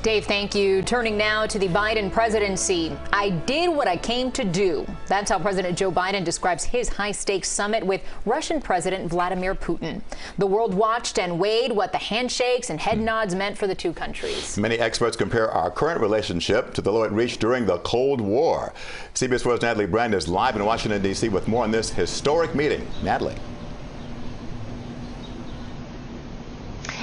Dave, thank you. Turning now to the Biden presidency. I did what I came to do. That's how President Joe Biden describes his high-stakes summit with Russian President Vladimir Putin. The world watched and weighed what the handshakes and head nods meant for the two countries. Many experts compare our current relationship to the low it reached during the Cold War. CBS 4's Natalie Brand is live in Washington, D.C. with more on this historic meeting. Natalie.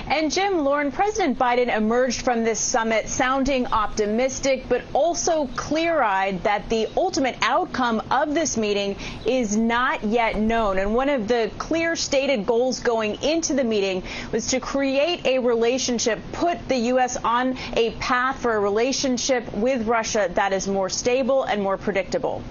And Jim, Lauren, President Biden emerged from this summit sounding optimistic, but also clear-eyed that the ultimate outcome of this meeting is not yet known. And one of the clear stated goals going into the meeting was to create a relationship, put the U.S. on a path for a relationship with Russia that is more stable and more predictable.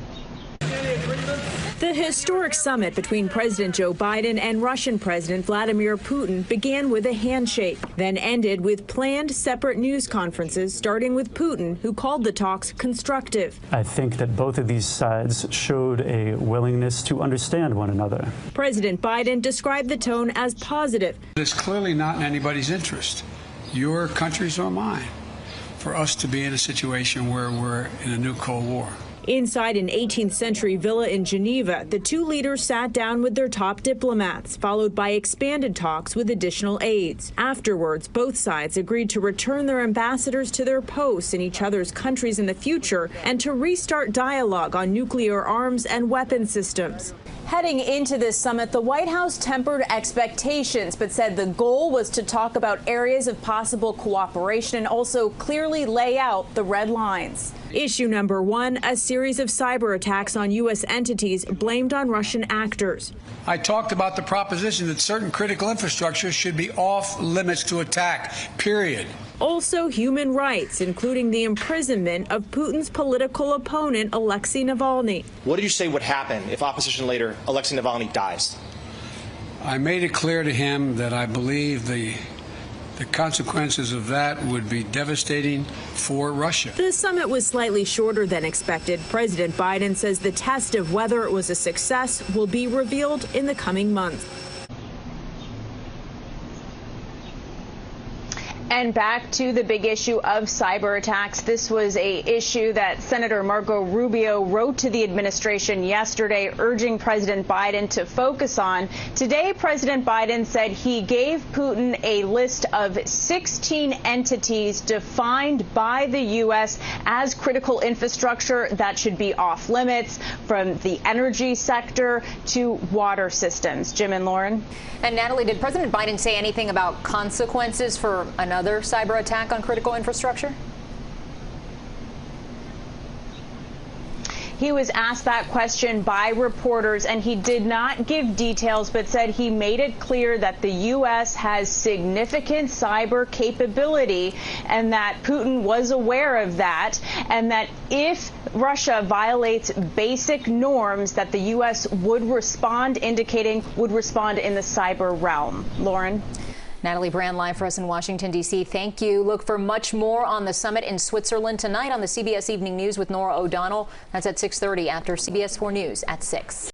The historic summit between President Joe Biden and Russian President Vladimir Putin began with a handshake, then ended with planned separate news conferences, starting with Putin, who called the talks constructive. I think that both of these sides showed a willingness to understand one another. President Biden described the tone as positive. It's clearly not in anybody's interest, your country's or mine, for us to be in a situation where we're in a new Cold War. Inside an 18th century villa in Geneva, the two leaders sat down with their top diplomats, followed by expanded talks with additional aides. Afterwards, both sides agreed to return their ambassadors to their posts in each other's countries in the future and to restart dialogue on nuclear arms and weapon systems. Heading into this summit, the White House tempered expectations, but said the goal was to talk about areas of possible cooperation and also clearly lay out the red lines. Issue number one, a series of cyber attacks on U.S. entities blamed on Russian actors. I talked about the proposition that certain critical infrastructure should be off limits to attack, period. Also human rights, including the imprisonment of Putin's political opponent, Alexei Navalny. What did you say would happen if opposition leader Alexei Navalny dies? I made it clear to him that I believe the consequences of that would be devastating for Russia. The summit was slightly shorter than expected. President Biden says the test of whether it was a success will be revealed in the coming months. And back to the big issue of cyber attacks. This was an issue that Senator Marco Rubio wrote to the administration yesterday, urging President Biden to focus on. Today, President Biden said he gave Putin a list of 16 entities defined by the U.S. as critical infrastructure that should be off limits, from the energy sector to water systems. Jim and Lauren. And Natalie, did President Biden say anything about consequences for another cyber attack on critical infrastructure? He was asked that question by reporters, and he did not give details, but said he made it clear that the U.S. has significant cyber capability and that Putin was aware of that, and that if Russia violates basic norms, that the U.S. would respond, indicating would respond in the cyber realm. Lauren? Natalie Brand live for us in Washington, D.C. Thank you. Look for much more on the summit in Switzerland tonight on the CBS Evening News with Norah O'Donnell. That's at 6:30 after CBS 4 News at 6.